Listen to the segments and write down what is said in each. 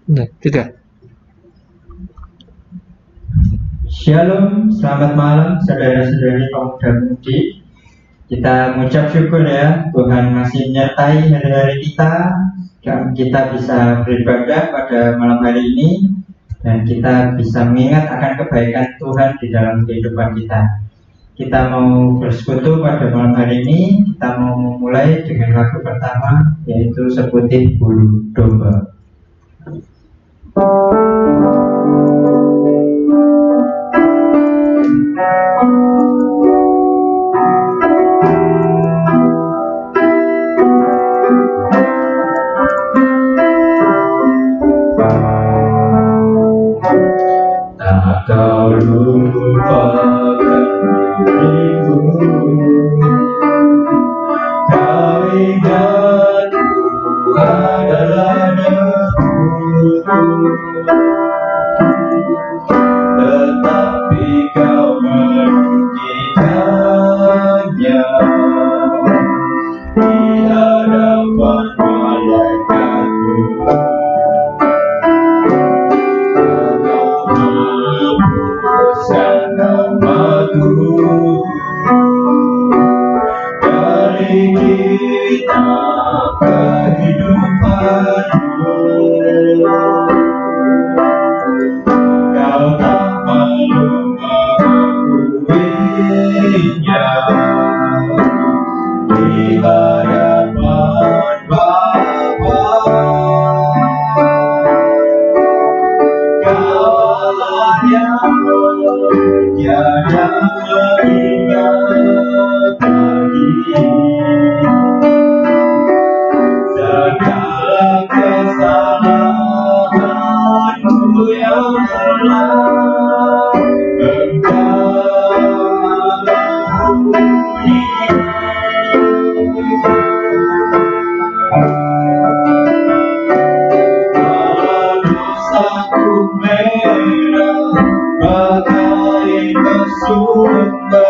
Nah, tiga. Shalom, selamat malam saudara-saudari pemuda pemudi. Kita mengucap syukur ya, Tuhan masih menyertai hari-hari kita dan kita bisa beribadah pada malam hari ini dan kita bisa mengingat akan kebaikan Tuhan di dalam kehidupan kita. Kita mau bersekutu pada malam hari ini. Kita mau memulai dengan lagu pertama, yaitu Seputih Bulu Domba. Tak kau lupakan diriku, kau ingat ku adalah debuku, tetapi kau meninggikannya di hadapan malaikatmu. Hapuskan namaku dari kitab kehidupanmu. Kau tak malu mengakuinya di hadapan Bapa. Kau Allah yang tiada ingat lagi segala kesalahanku yang telah Engkau ampuni. Kalau dosaku merah bagai kesumba,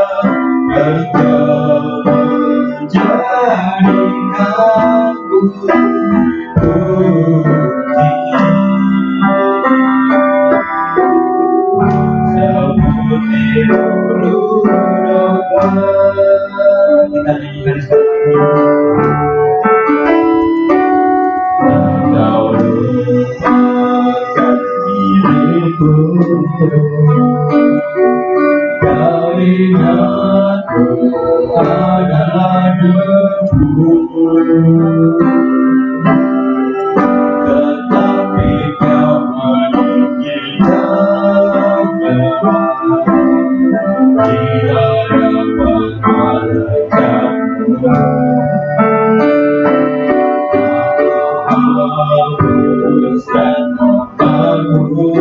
Engkau menjadikanku putih seputih bulu domba. Kita nyanyikan sekali. Kau lupakan diriku, kau ingat ku adalah debuku, tetapi kau meninggikannya di hadapan malaikatmu. Hapuskan namaku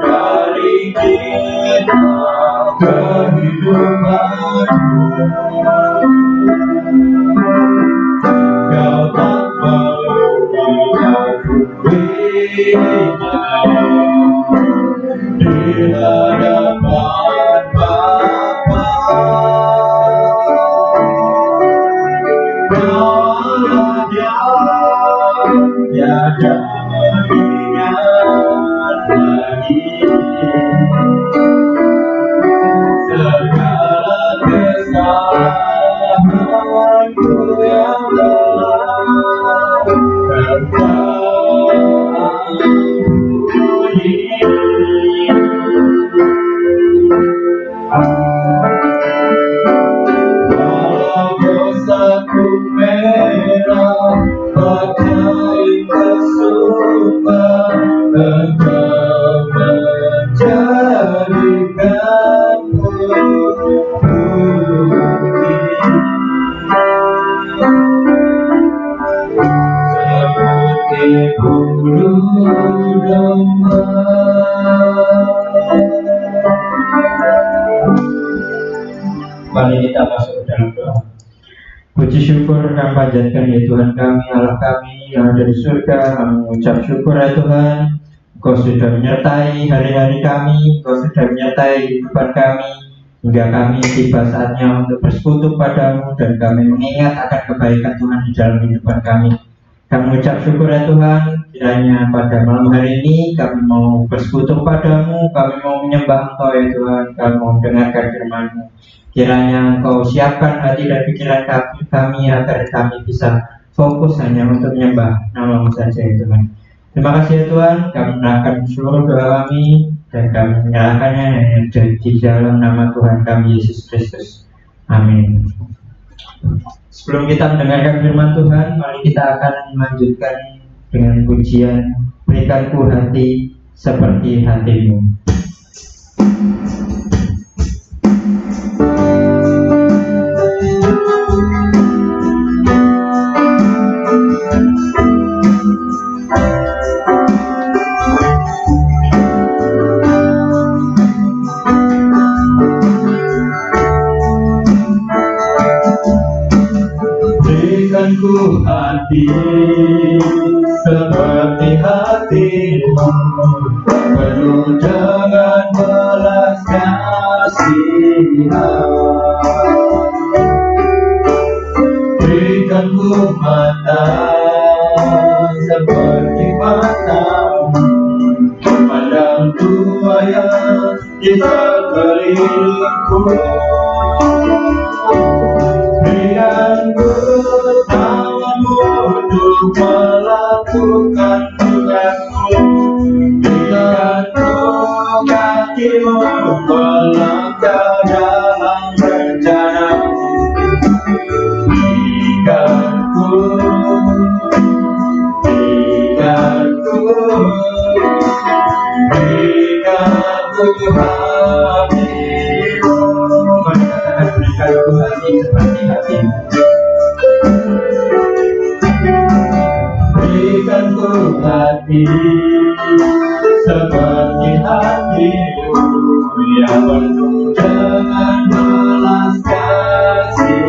dari kitab kehidupanmu. Kau tak malu mengakuinya di hadapan Bapa. Kau Allah yang tiada ingat lagi segala kesalahanku yang telah Engkau ampuni. Walau dosaku merah bagai kesumba, Engkau menjadikanku putih seputih bulu domba. Mari kita masuk dalam doa. Puji syukur dan panjatkan ya Tuhan kami, Allah kami yang ada di surga. Kami mengucap syukur ya Tuhan, Engkau sudah menyertai hari-hari kami, Engkau sudah menyertai kehidupan kami, hingga kami tiba saatnya untuk bersekutu padamu dan kami mengingat akan kebaikan Tuhan di dalam kehidupan kami. Kami mengucap syukur ya Tuhan, kiranya pada malam hari ini kami mau bersekutu padamu, kami mau menyembah Engkau ya Tuhan, kami mau mendengarkan firman-Mu. Kiranya Engkau siapkan hati dan pikiran kami agar kami bisa fokus hanya untuk menyembah nama-Mu saja ya Tuhan. Terima kasih ya Tuhan, kami menyerahkan seluruh doa kami dan kami menyerahkannya hanya di dalam nama Tuhan kami Yesus Kristus. Amin. Sebelum kita mendengarkan firman Tuhan, mari kita akan melanjutkan dengan pujian Berikanku hati seperti hatimu. Berikanku hati seperti hatimu, penuh dengan belas kasihan. Berikanku mata seperti matamu, pandang tua yang di sekelilingku. Berikanku tanganmu untuk melakukan tugasmu, berikanku kakimu melangkah dalam rencanamu. Berikanku hatimu. Berikanku hati seperti hatimu. Berikanku hati seperti hatimu, yang penuh dengan belas kasihan.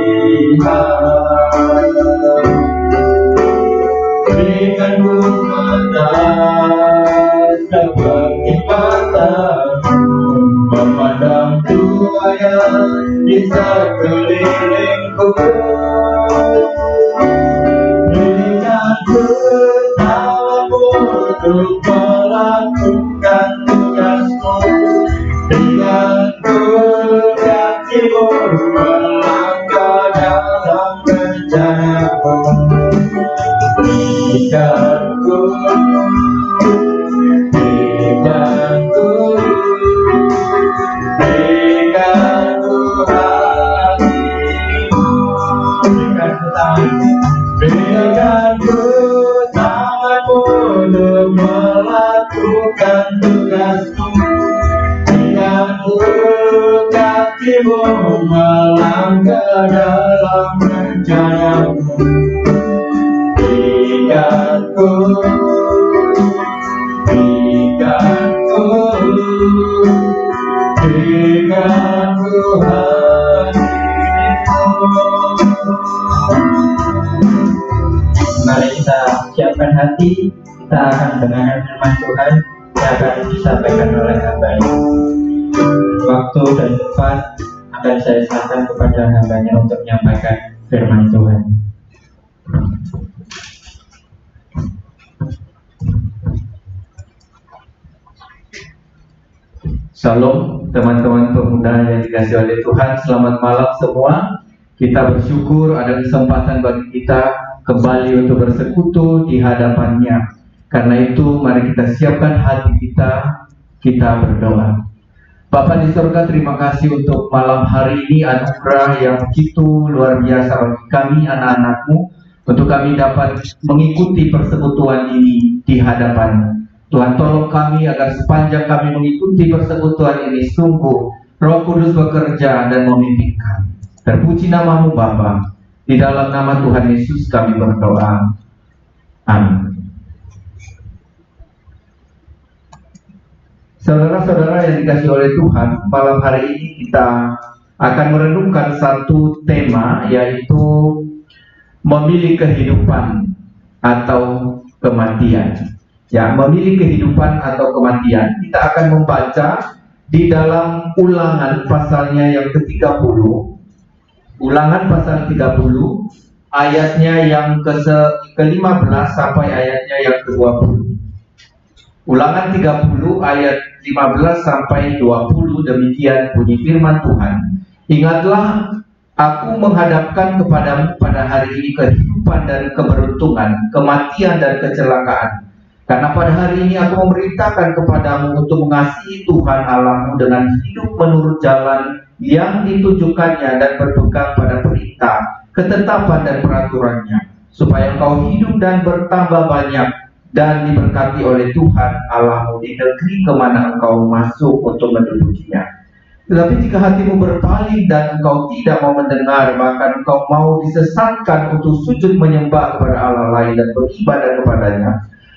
Berikanku mata seperti matamu, memandang tua yang di sekelilingku. Berikanku tanganmu untuk melakukan tugasmu, berikanku kakimu melangkah dalam rencanamu. Berikanku berikanku tanganmu untuk melakukan tugasmu, berikanku kakimu melangkah dalam rencanamu. Berikanku Mari kita siapkan hati, kita akan dengarkan firman Tuhan yang akan disampaikan oleh hamba-Nya. Waktu dan tempat akan saya serahkan kepada hamba-Nya untuk menyampaikan firman Tuhan. Shalom teman-teman pemuda yang dikasihi oleh Tuhan, selamat malam semua. Kita bersyukur ada kesempatan bagi kita kembali untuk bersekutu di hadapan-Nya. Karena itu mari kita siapkan hati kita berdoa. Bapa di surga, terima kasih untuk malam hari ini, anugerah yang begitu luar biasa bagi kami anak-anak-Mu, untuk kami dapat mengikuti persekutuan ini di hadapan-Mu. Tuhan, tolong kami agar sepanjang kami mengikuti persekutuan ini, sungguh Roh Kudus bekerja dan memimpin kami. Terpuji nama-Mu Bapa. Di dalam nama Tuhan Yesus kami berdoa. Amin. Saudara-saudara yang dikasihi oleh Tuhan, malam hari ini kita akan merenungkan satu tema, yaitu memilih kehidupan atau kematian. Ya, memilih kehidupan atau kematian. Kita akan membaca di dalam Ulangan pasalnya yang ke-30. Ulangan pasal 30 ayatnya yang ke-15 sampai ayatnya yang ke-20. Ulangan 30 ayat 15 sampai 20, demikian bunyi firman Tuhan. Ingatlah, aku menghadapkan kepadamu pada hari ini kehidupan dan keberuntungan, kematian dan kecelakaan. Karena pada hari ini aku memerintahkan kepadamu untuk mengasihi Tuhan Allahmu dengan hidup menurut jalan yang ditujukannya dan berpegang pada perintah, ketetapan dan peraturannya, supaya engkau hidup dan bertambah banyak dan diberkati oleh Tuhan Allahmu di negeri kemana engkau masuk untuk mendudukinya. Tetapi jika hatimu berpaling dan engkau tidak mau mendengar, bahkan engkau mau disesatkan untuk sujud menyembah kepada Allah lain dan beribadah kepadanya,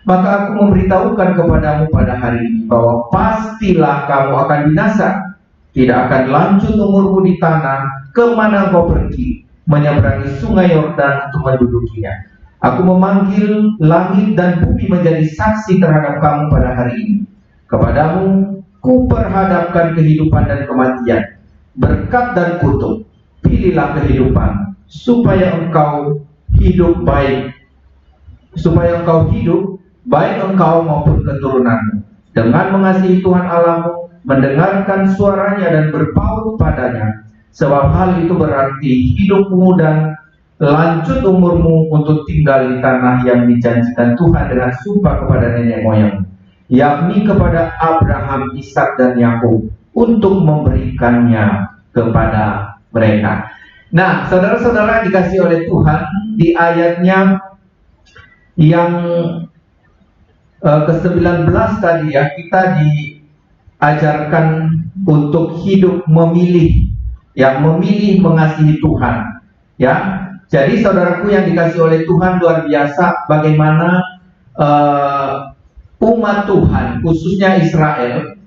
maka aku memberitahukan kepadamu pada hari ini bahwa pastilah kamu akan binasa. Tidak akan lanjut umurmu di tanah kemana engkau pergi, menyeberangi sungai Yordan untuk mendudukinya. Aku memanggil langit dan bumi menjadi saksi terhadap kamu pada hari ini. Kepadamu kuperhadapkan kehidupan dan kematian, berkat dan kutuk. Pilihlah kehidupan, supaya engkau hidup baik, baik engkau maupun keturunanmu, dengan mengasihi Tuhan Allahmu, mendengarkan suaranya dan berpaut padanya. Sebab hal itu berarti hidupmu dan lanjut umurmu untuk tinggal di tanah yang dijanjikan Tuhan dengan sumpah kepada nenek moyangmu, yakni kepada Abraham, Ishak dan Yakub, untuk memberikannya kepada mereka. Nah, saudara-saudara dikasih oleh Tuhan, di ayatnya yang ke-19 tadi ya, kita diajarkan untuk hidup memilih, yang memilih mengasihi Tuhan, ya. Jadi saudaraku yang dikasih oleh Tuhan, luar biasa bagaimana umat Tuhan, khususnya Israel,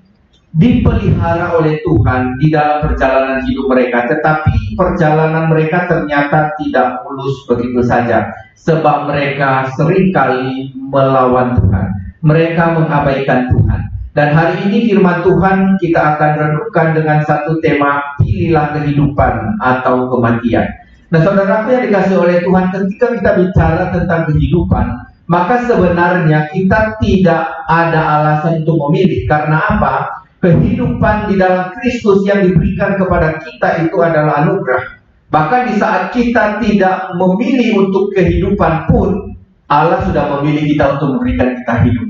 dipelihara oleh Tuhan di dalam perjalanan hidup mereka. Tetapi perjalanan mereka ternyata tidak mulus begitu saja, sebab mereka seringkali melawan Tuhan. Mereka mengabaikan Tuhan. Dan hari ini firman Tuhan kita akan renungkan dengan satu tema, pilihlah kehidupan atau kematian. Nah, saudaraku yang dikasih oleh Tuhan, ketika kita bicara tentang kehidupan, maka sebenarnya kita tidak ada alasan untuk memilih. Karena apa? Kehidupan di dalam Kristus yang diberikan kepada kita itu adalah anugerah. Bahkan di saat kita tidak memilih untuk kehidupan pun, Allah sudah memilih kita untuk memberikan kita hidup.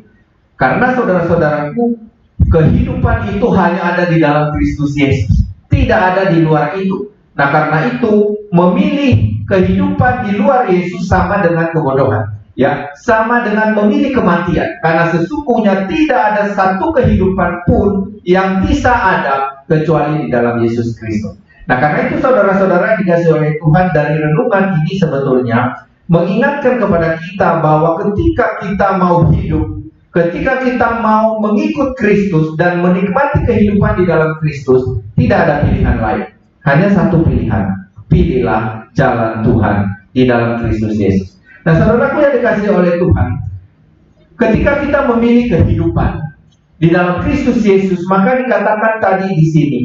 Karena saudara-saudaraku, kehidupan itu hanya ada di dalam Kristus Yesus, tidak ada di luar itu. Nah, karena itu memilih kehidupan di luar Yesus sama dengan kebodohan, ya, sama dengan memilih kematian. Karena sesungguhnya tidak ada satu kehidupan pun yang bisa ada kecuali di dalam Yesus Kristus. Nah, karena itu saudara-saudara dikasih oleh Tuhan, dari renungan ini sebetulnya mengingatkan kepada kita bahwa ketika kita mau hidup, ketika kita mau mengikut Kristus dan menikmati kehidupan di dalam Kristus, tidak ada pilihan lain. Hanya satu pilihan, pilihlah jalan Tuhan di dalam Kristus Yesus. Nah, saudaraku yang dikasih oleh Tuhan, ketika kita memilih kehidupan di dalam Kristus Yesus, maka dikatakan tadi di sini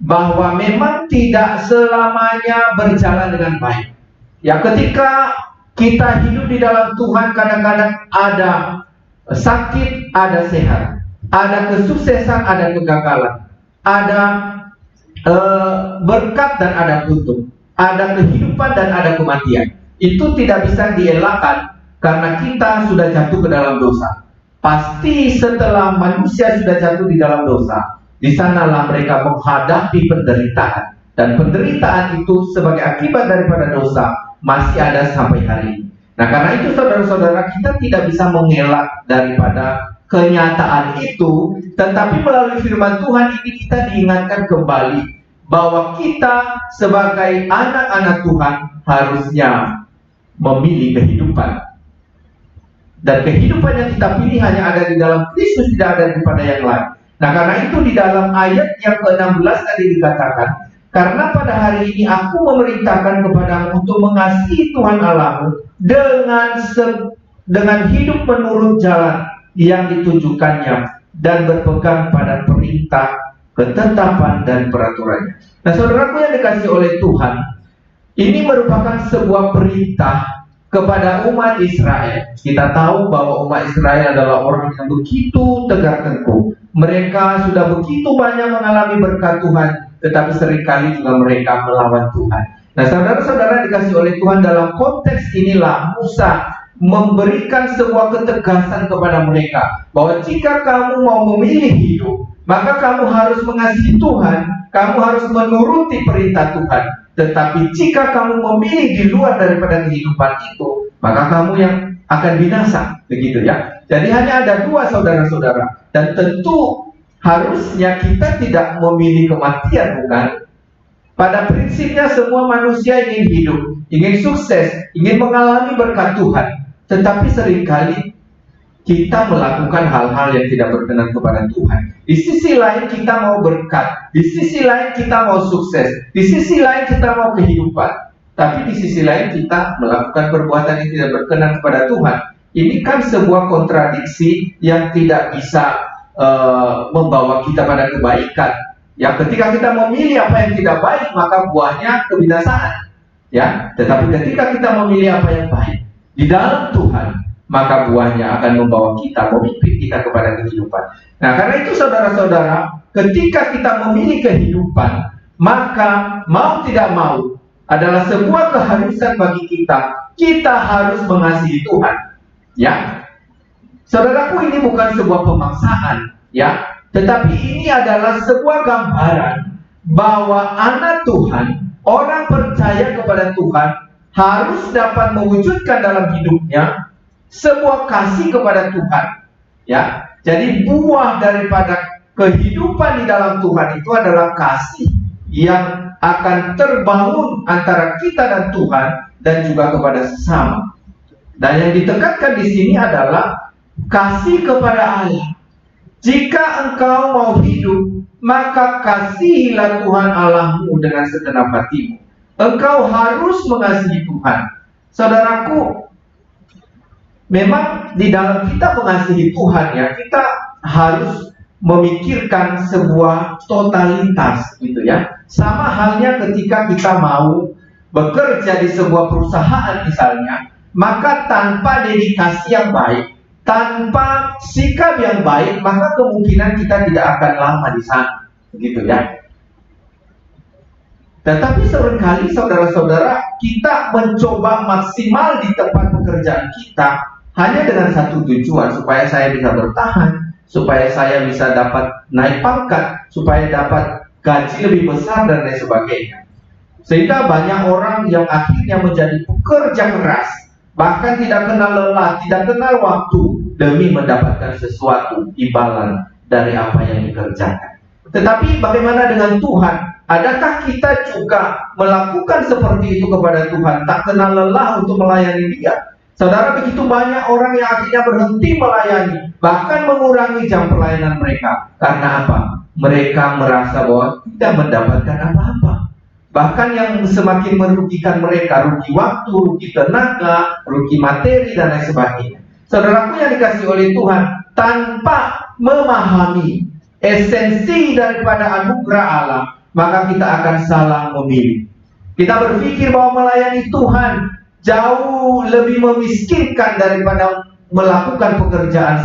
bahwa memang tidak selamanya berjalan dengan baik. Ya, ketika kita hidup di dalam Tuhan, kadang-kadang ada sakit, ada sehat, ada kesuksesan, ada kegagalan, ada berkat dan ada kutuk, ada kehidupan dan ada kematian. Itu tidak bisa dielakkan karena kita sudah jatuh ke dalam dosa. Pasti setelah manusia sudah jatuh di dalam dosa, di sanalah mereka menghadapi penderitaan. Dan penderitaan itu sebagai akibat daripada dosa masih ada sampai hari ini. Nah, karena itu saudara-saudara, kita tidak bisa mengelak daripada kenyataan itu, tetapi melalui firman Tuhan ini kita diingatkan kembali bahwa kita sebagai anak-anak Tuhan harusnya memilih kehidupan. Dan kehidupan yang kita pilih hanya ada di dalam Kristus, tidak ada daripada yang lain. Nah, karena itu di dalam ayat yang ke-16 tadi dikatakan, karena pada hari ini aku memerintahkan kepadamu untuk mengasihi Tuhan Allahmu dengan hidup menurut jalan yang ditujukannya dan berpegang pada perintah, ketetapan dan peraturannya. Nah, saudaraku yang dikasih oleh Tuhan, Ini merupakan sebuah perintah kepada umat Israel. Kita tahu bahwa umat Israel adalah orang yang begitu tegar tengkuk. Mereka sudah begitu banyak mengalami berkat Tuhan, tetapi seringkali juga mereka melawan Tuhan. Nah, saudara-saudara dikasih oleh Tuhan, dalam konteks inilah Musa memberikan sebuah ketegasan kepada mereka bahwa jika kamu mau memilih hidup, maka kamu harus mengasihi Tuhan, kamu harus menuruti perintah Tuhan. Tetapi jika kamu memilih di luar daripada kehidupan itu, maka kamu yang akan binasa, begitu ya. Jadi hanya ada dua, saudara-saudara, dan tentu harusnya kita tidak memilih kematian, bukan? Pada prinsipnya semua manusia ingin hidup, ingin sukses, ingin mengalami berkat Tuhan. Tetapi seringkali kita melakukan hal-hal yang tidak berkenan kepada Tuhan. Di sisi lain kita mau berkat, di sisi lain kita mau sukses, di sisi lain kita mau kehidupan, tapi di sisi lain kita melakukan perbuatan yang tidak berkenan kepada Tuhan. Ini kan sebuah kontradiksi yang tidak bisa membawa kita pada kebaikan. Ya, ketika kita memilih apa yang tidak baik, maka buahnya kebinasaan. Ya, tetapi ketika kita memilih apa yang baik di dalam Tuhan, maka buahnya akan membawa kita, memimpin kita kepada kehidupan. Nah, karena itu saudara-saudara, ketika kita memilih kehidupan, maka mau tidak mau adalah sebuah keharusan bagi kita. Kita harus mengasihi Tuhan. Ya, saudaraku, ini bukan sebuah pemaksaan, ya, tetapi ini adalah sebuah gambaran bahwa anak Tuhan, orang percaya kepada Tuhan, harus dapat mewujudkan dalam hidupnya sebuah kasih kepada Tuhan. Ya, jadi buah daripada kehidupan di dalam Tuhan itu adalah kasih yang akan terbangun antara kita dan Tuhan dan juga kepada sesama. Dan yang ditekankan di sini adalah kasih kepada Allah. Jika engkau mau hidup, maka kasihilah Tuhan Allahmu dengan segenap hatimu. Engkau harus mengasihi Tuhan. Saudaraku, memang di dalam kita mengasihi Tuhan, ya, kita harus memikirkan sebuah totalitas, gitu ya. Sama halnya ketika kita mau bekerja di sebuah perusahaan misalnya, maka tanpa dedikasi yang baik, tanpa sikap yang baik, maka kemungkinan kita tidak akan lama di sana, gitu ya. Tetapi seringkali saudara-saudara, kita mencoba maksimal di tempat pekerjaan kita hanya dengan satu tujuan, supaya saya bisa bertahan, supaya saya bisa dapat naik pangkat, supaya dapat gaji lebih besar dan lain sebagainya. Sehingga banyak orang yang akhirnya menjadi pekerja keras, bahkan tidak kenal lelah, tidak kenal waktu, demi mendapatkan sesuatu imbalan dari apa yang dikerjakan. Tetapi bagaimana dengan Tuhan? Adakah kita juga melakukan seperti itu kepada Tuhan, tak kenal lelah untuk melayani Dia? Saudara, begitu banyak orang yang akhirnya berhenti melayani, bahkan mengurangi jam pelayanan mereka. Karena apa? Mereka merasa bahwa tidak mendapatkan apa-apa. Bahkan yang semakin merugikan mereka, rugi waktu, rugi tenaga, rugi materi, dan lain sebagainya. Saudaraku yang dikasih oleh Tuhan, tanpa memahami esensi daripada anugerah Allah, maka kita akan salah memilih. Kita berpikir bahwa melayani Tuhan jauh lebih memiskinkan daripada melakukan pekerjaan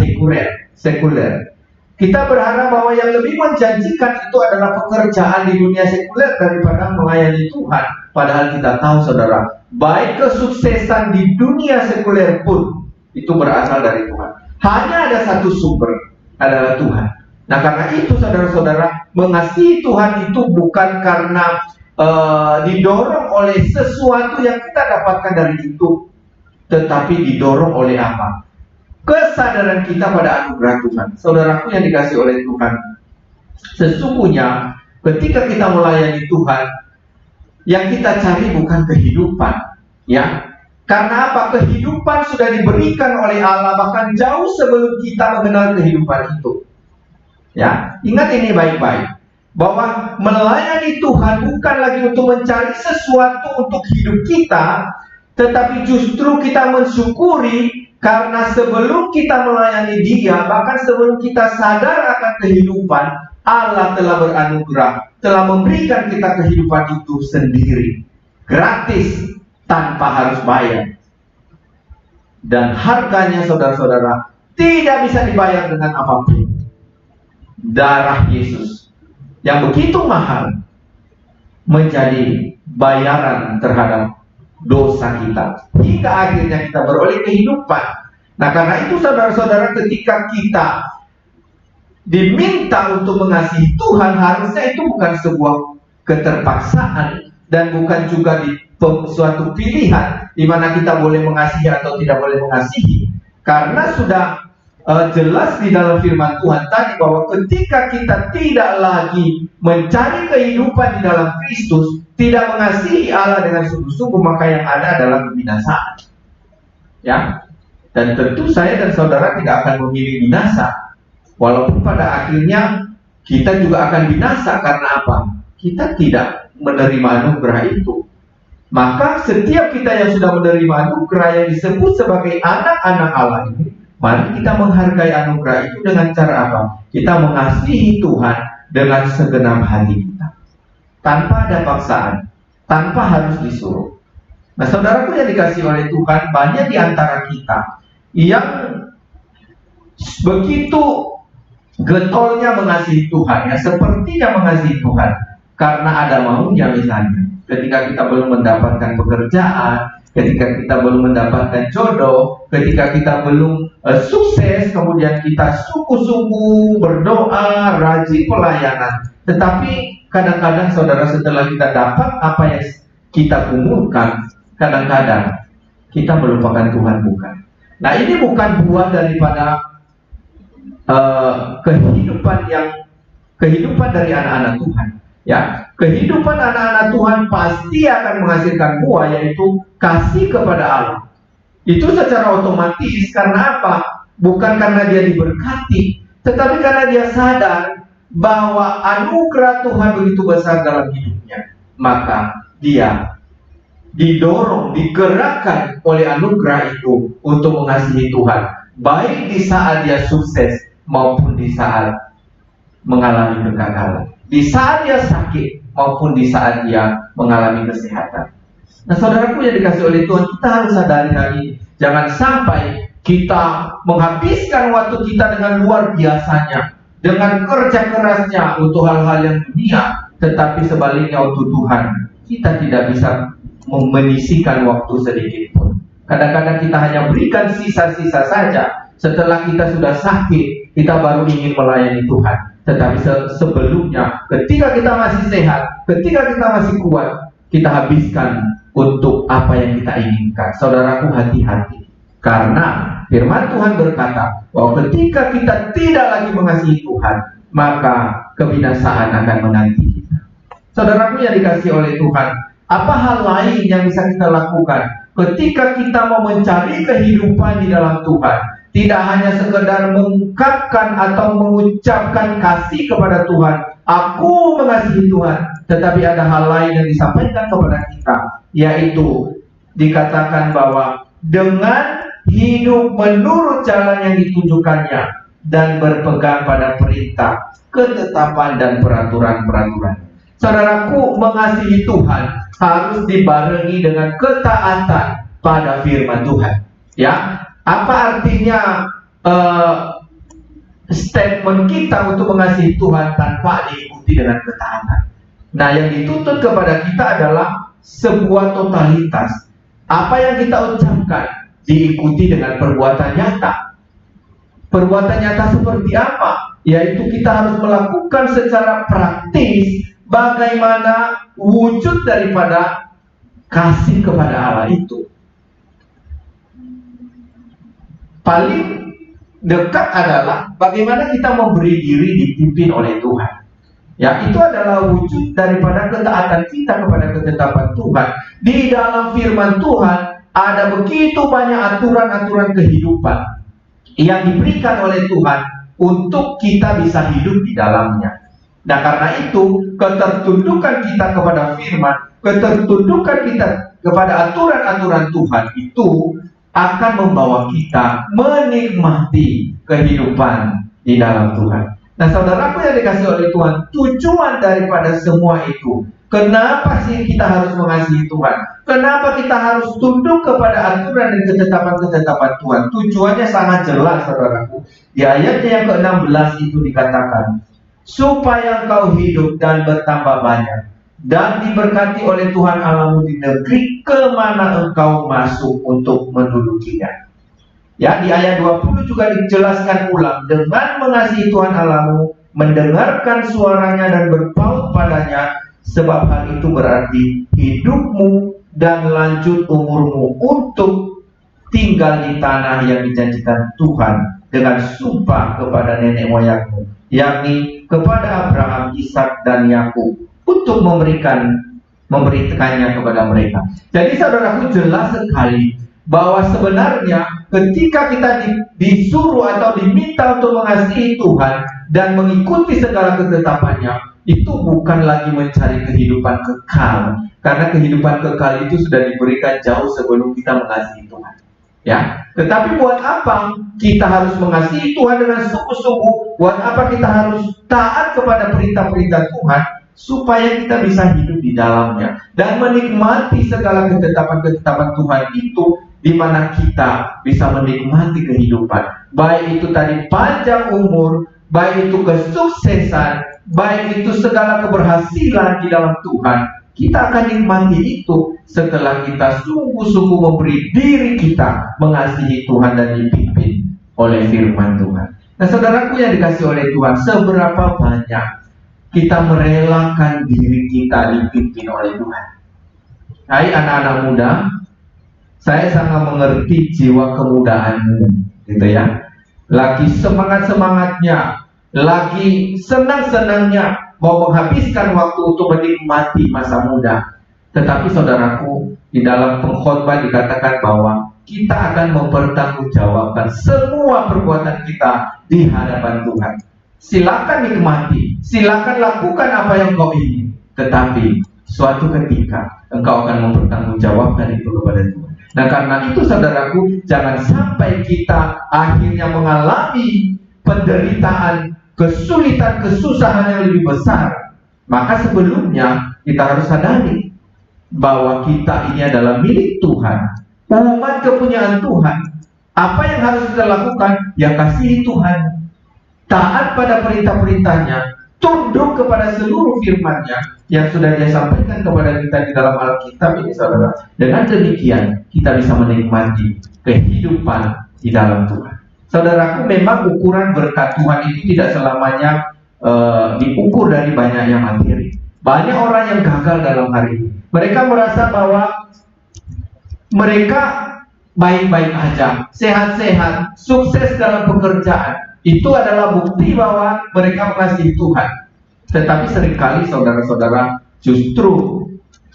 sekuler. Kita berharap bahwa yang lebih menjanjikan itu adalah pekerjaan di dunia sekuler daripada melayani Tuhan. Padahal kita tahu, saudara, baik kesuksesan di dunia sekuler pun itu berasal dari Tuhan. Hanya ada satu sumber, adalah Tuhan. Nah, karena itu saudara-saudara, mengasihi Tuhan itu bukan karena didorong oleh sesuatu yang kita dapatkan dari itu, tetapi didorong oleh apa? Kesadaran kita pada anugerah Tuhan. Saudaraku yang dikasih oleh Tuhan, sesungguhnya ketika kita melayani Tuhan, yang kita cari bukan kehidupan, ya. Karena apa? Kehidupan sudah diberikan oleh Allah bahkan jauh sebelum kita mengenal kehidupan itu. Ya, ingat ini baik-baik, bahwa melayani Tuhan bukan lagi untuk mencari sesuatu untuk hidup kita, tetapi justru kita mensyukuri karena sebelum kita melayani Dia, bahkan sebelum kita sadar akan kehidupan, Allah telah beranugerah, telah memberikan kita kehidupan itu sendiri. gratis tanpa harus bayar. Dan harganya saudara-saudara tidak bisa dibayar dengan apapun. Darah Yesus yang begitu mahal menjadi bayaran terhadap dosa kita, hingga akhirnya kita beroleh kehidupan. Nah, karena itu saudara-saudara, ketika kita diminta untuk mengasihi Tuhan, harusnya itu bukan sebuah keterpaksaan dan bukan juga suatu pilihan di mana kita boleh mengasihi atau tidak boleh mengasihi. Karena sudah jelas di dalam firman Tuhan tadi bahwa ketika kita tidak lagi mencari kehidupan di dalam Kristus, tidak mengasihi Allah dengan sungguh-sungguh, maka yang ada adalah kebinasaan. Ya, dan tentu saya dan saudara tidak akan memilih binasa, walaupun pada akhirnya kita juga akan binasa. Karena apa? Kita tidak menerima anugerah itu. Maka setiap kita yang sudah menerima anugerah yang disebut sebagai anak-anak Allah ini, mari kita menghargai anugerah itu dengan cara apa? Kita mengasihi Tuhan dengan segenap hati kita, tanpa ada paksaan, tanpa harus disuruh. Nah, saudaraku yang dikasihi oleh Tuhan, banyak di antara kita yang begitu getolnya mengasihi Tuhan, ya sepertinya mengasihi Tuhan karena ada maunya. Misalnya ketika kita belum mendapatkan pekerjaan, ketika kita belum mendapatkan jodoh, ketika kita belum sukses, kemudian kita sungguh-sungguh berdoa, rajin pelayanan. Tetapi kadang-kadang saudara, setelah kita dapat apa yang kita kumpulkan, kadang-kadang kita melupakan Tuhan, bukan. Nah, ini bukan buah daripada kehidupan dari anak-anak Tuhan. Ya, kehidupan anak-anak Tuhan pasti akan menghasilkan buah, yaitu kasih kepada Allah. Itu secara otomatis. Karena apa? Bukan karena dia diberkati, tetapi karena dia sadar bahwa anugerah Tuhan begitu besar dalam hidupnya. Maka dia didorong, digerakkan oleh anugerah itu untuk mengasihi Tuhan, baik di saat dia sukses maupun di saat mengalami kegagalan, di saat dia sakit maupun di saat dia mengalami kesehatan. Nah, saudaraku yang dikasihi oleh Tuhan, kita harus sadari hal ini. Jangan sampai kita menghabiskan waktu kita dengan luar biasanya, dengan kerja kerasnya untuk hal-hal yang dunia, tetapi sebaliknya untuk Tuhan kita tidak bisa menyisihkan waktu sedikit pun. Kadang-kadang kita hanya berikan sisa-sisa saja. Setelah kita sudah sakit, kita baru ingin melayani Tuhan. Tetapi sebelumnya, ketika kita masih sehat, ketika kita masih kuat, kita habiskan untuk apa yang kita inginkan. Saudaraku, hati-hati. Karena firman Tuhan berkata bahwa ketika kita tidak lagi mengasihi Tuhan, maka kebinasaan akan menanti kita. Saudaraku yang dikasihi oleh Tuhan, apa hal lain yang bisa kita lakukan ketika kita mau mencari kehidupan di dalam Tuhan? Tidak hanya sekedar mengungkapkan atau mengucapkan kasih kepada Tuhan, aku mengasihi Tuhan, tetapi ada hal lain yang disampaikan kepada kita, yaitu dikatakan bahwa dengan hidup menurut jalan yang ditunjukkannya dan berpegang pada perintah, ketetapan dan peraturan-peraturan. Saudaraku, mengasihi Tuhan harus dibarengi dengan ketaatan pada firman Tuhan. Ya, apa artinya statement kita untuk mengasihi Tuhan tanpa diikuti dengan ketaatan? Nah, yang dituntut kepada kita adalah sebuah totalitas. Apa yang kita ucapkan diikuti dengan perbuatan nyata. Perbuatan nyata seperti apa? Yaitu kita harus melakukan secara praktis bagaimana wujud daripada kasih kepada Allah itu. Paling dekat adalah bagaimana kita memberi diri dipimpin oleh Tuhan. Ya, itu adalah wujud daripada ketaatan kita kepada ketetapan Tuhan. Di dalam firman Tuhan ada begitu banyak aturan-aturan kehidupan yang diberikan oleh Tuhan untuk kita bisa hidup di dalamnya. Nah, karena itu ketertundukan kita kepada firman, ketertundukan kita kepada aturan-aturan Tuhan itu akan membawa kita menikmati kehidupan di dalam Tuhan. Nah, saudaraku yang dikasihi oleh Tuhan, tujuan daripada semua itu Kenapa sih kita harus mengasihi Tuhan? Kenapa kita harus tunduk kepada aturan dan ketetapan-ketetapan Tuhan? Tujuannya sangat jelas, saudaraku. Di ayatnya yang ke-16 itu dikatakan, supaya engkau hidup dan bertambah banyak, dan diberkati oleh Tuhan Allahmu di negeri kemana engkau masuk untuk mendudukinya. Ya, di ayat 20 juga dijelaskan ulang, dengan mengasihi Tuhan Allahmu, mendengarkan suaranya dan berpaut padanya, sebab hal itu berarti hidupmu dan lanjut umurmu untuk tinggal di tanah yang dijanjikan Tuhan dengan sumpah kepada nenek moyangmu, yakni kepada Abraham, Ishak, dan Yakub, untuk memberikannya kepada mereka. Jadi saudaraku, jelas sekali bahwa sebenarnya ketika kita disuruh atau diminta untuk mengasihi Tuhan dan mengikuti segala ketetapannya, itu bukan lagi mencari kehidupan kekal, karena kehidupan kekal itu sudah diberikan jauh sebelum kita mengasihi Tuhan. Ya, tetapi buat apa kita harus mengasihi Tuhan dengan sungguh-sungguh? Buat apa kita harus taat kepada perintah-perintah Tuhan? Supaya kita bisa hidup di dalamnya dan menikmati segala ketetapan-ketetapan Tuhan itu, di mana kita bisa menikmati kehidupan, baik itu tadi panjang umur, baik itu kesuksesan, baik itu segala keberhasilan di dalam Tuhan. Kita akan nikmati itu setelah kita sungguh-sungguh memberi diri kita mengasihi Tuhan dan dipimpin oleh firman Tuhan. Nah, saudaraku yang dikasihi oleh Tuhan, seberapa banyak kita merelakan diri kita dipimpin oleh Tuhan? Hai anak-anak muda, saya sangat mengerti jiwa kemudaanmu, gitu ya. Lagi semangat-semangatnya, lagi senang-senangnya mau menghabiskan waktu untuk menikmati masa muda. Tetapi saudaraku, di dalam pengkhotbah dikatakan bahwa kita akan mempertanggungjawabkan semua perbuatan kita di hadapan Tuhan. Silakan nikmati, silakan lakukan apa yang kau ingin, tetapi suatu ketika engkau akan mempertanggungjawabkan itu kepada Tuhan. Nah, karena itu saudaraku, jangan sampai kita akhirnya mengalami penderitaan, kesulitan, kesusahan yang lebih besar. Maka sebelumnya kita harus sadari bahwa kita ini adalah milik Tuhan, umat kepunyaan Tuhan. Apa yang harus kita lakukan? Ya, kasihi Tuhan, taat pada perintah-perintahnya, tunduk kepada seluruh firman-Nya yang sudah Dia sampaikan kepada kita di dalam Alkitab ini, saudara. Dengan demikian kita bisa menikmati kehidupan di dalam Tuhan. Saudaraku, memang ukuran berkat Tuhan itu tidak selamanya diukur dari banyaknya materi. Banyak orang yang gagal dalam hari ini. Mereka merasa bahwa mereka baik-baik aja, sehat-sehat, sukses dalam pekerjaan. Itu adalah bukti bahwa mereka mengasihi Tuhan. Tetapi seringkali saudara-saudara, justru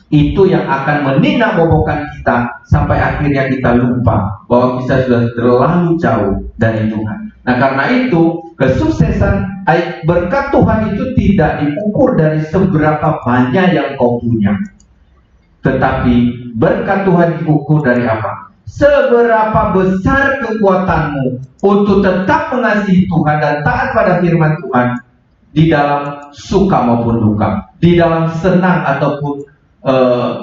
itu yang akan meninabobokan kita sampai akhirnya kita lupa bahwa kita sudah terlalu jauh dari Tuhan. Nah, karena itu kesuksesan berkat Tuhan itu tidak diukur dari seberapa banyak yang kau punya, tetapi berkat Tuhan diukur dari apa? Seberapa besar kekuatanmu untuk tetap mengasihi Tuhan dan taat pada firman Tuhan di dalam suka maupun duka, di dalam senang ataupun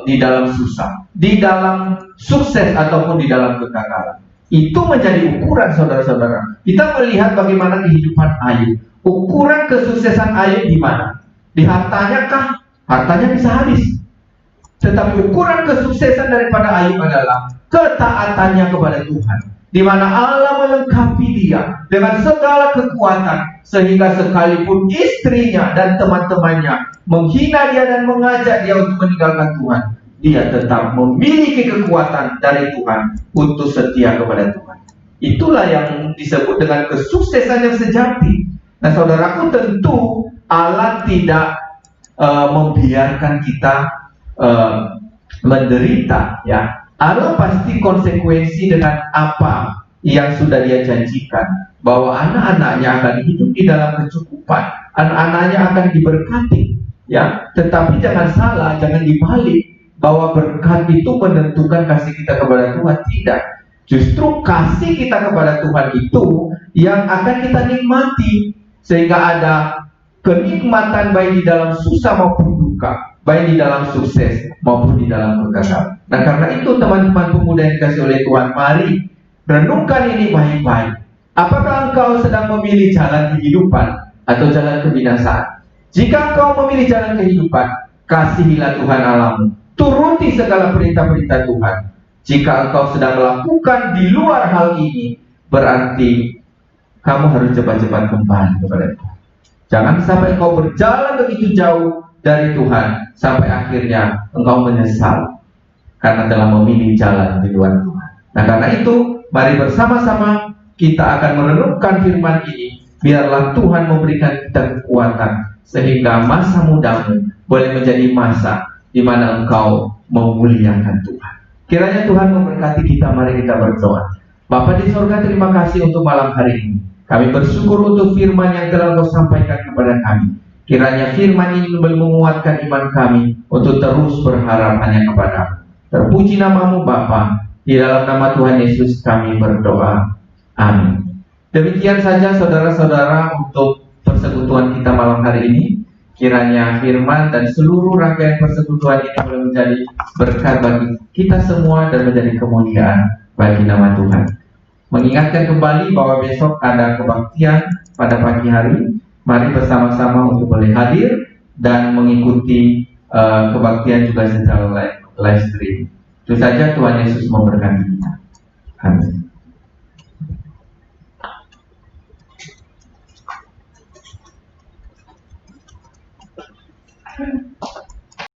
di dalam susah, di dalam sukses ataupun di dalam kegagalan. Itu menjadi ukuran, saudara-saudara. Kita melihat bagaimana kehidupan Ayub. Ukuran kesuksesan Ayub di mana? Di hartanya kah? Hartanya bisa habis. Tetapi ukuran kesuksesan daripada Ayub adalah ketaatannya kepada Tuhan, di mana Allah melengkapi dia dengan segala kekuatan, sehingga sekalipun istrinya dan teman-temannya menghina dia dan mengajak dia untuk meninggalkan Tuhan, dia tetap memiliki kekuatan dari Tuhan untuk setia kepada Tuhan. Itulah yang disebut dengan kesuksesan yang sejati. Nah, saudaraku, tentu Allah tidak membiarkan kita menderita, ya. Allah pasti konsekuensi dengan apa yang sudah Dia janjikan, bahwa anak-anaknya akan hidup di dalam kecukupan, anak-anaknya akan diberkati, ya. Tetapi jangan salah, jangan dibalik bahwa berkat itu menentukan kasih kita kepada Tuhan. Tidak. Justru kasih kita kepada Tuhan itu yang akan kita nikmati, sehingga ada kenikmatan baik di dalam susah maupun duka. baik di dalam sukses maupun di dalam kegagalan. Nah, karena itu teman-teman pemuda yang dikasih oleh Tuhan, mari renungkan ini baik-baik. Apakah engkau sedang memilih jalan kehidupan atau jalan kebinasaan? Jika engkau memilih jalan kehidupan, kasihilah Tuhan Allahmu, turuti segala perintah-perintah Tuhan. Jika engkau sedang melakukan di luar hal ini, berarti kamu harus cepat-cepat kembali kepada Tuhan. Jangan sampai engkau berjalan begitu jauh dari Tuhan sampai akhirnya engkau menyesal karena telah memilih jalan di luar Tuhan. Nah, karena itu mari bersama-sama kita akan merenungkan firman ini. Biarlah Tuhan memberikan kita kekuatan sehingga masa mudamu boleh menjadi masa di mana engkau memuliakan Tuhan. Kiranya Tuhan memberkati kita. Mari kita berdoa. Bapa di surga, terima kasih untuk malam hari ini. Kami bersyukur untuk firman yang telah Engkau sampaikan kepada kami. Kiranya firman ini boleh menguatkan iman kami untuk terus berharap hanya kepada-Mu. Terpuji namamu Bapa. Di dalam nama Tuhan Yesus kami berdoa. Amin. Demikian saja saudara-saudara untuk persekutuan kita malam hari ini. Kiranya firman dan seluruh rangkaian persekutuan ini boleh menjadi berkat bagi kita semua dan menjadi kemuliaan bagi nama Tuhan. Mengingatkan kembali bahwa besok ada kebaktian pada pagi hari. Mari bersama-sama untuk boleh hadir dan mengikuti kebaktian juga secara live stream. Itu saja, Tuhan Yesus memberkati kita. Amin.